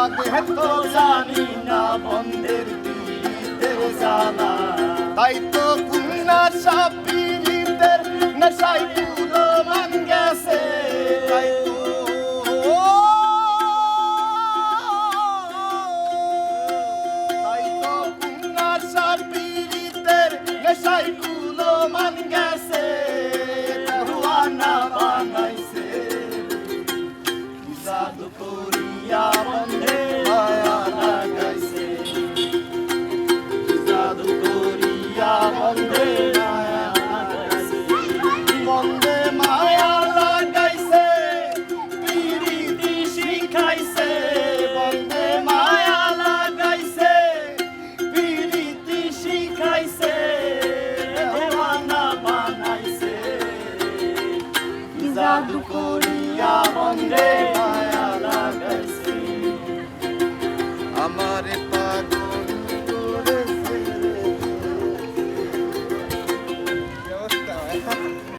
আগে তো জানি না বন্ধের পীড়িতের জ্বালা, তাই তো কুন্না সব পীড়িতের নেশায় পুরো মান গেছে। তাই তো কুন্না সব পীড়িতের নেশায় পুরো মান গেছে। দেওয়ানা বানাইছে জাদু করিয়া বন্ধে মায়া লাগাইছে, জাদু করিয়া বন্ধে মায়া লাগাইছে। বন্ধে মায়া লাগাইছে পিরিতি শিখাইছে, বন্ধে মায়া লাগাইছে পিরিতি শিখাইছে। দেওয়ানা বানাইছে জাদু করিয়া বন্ধে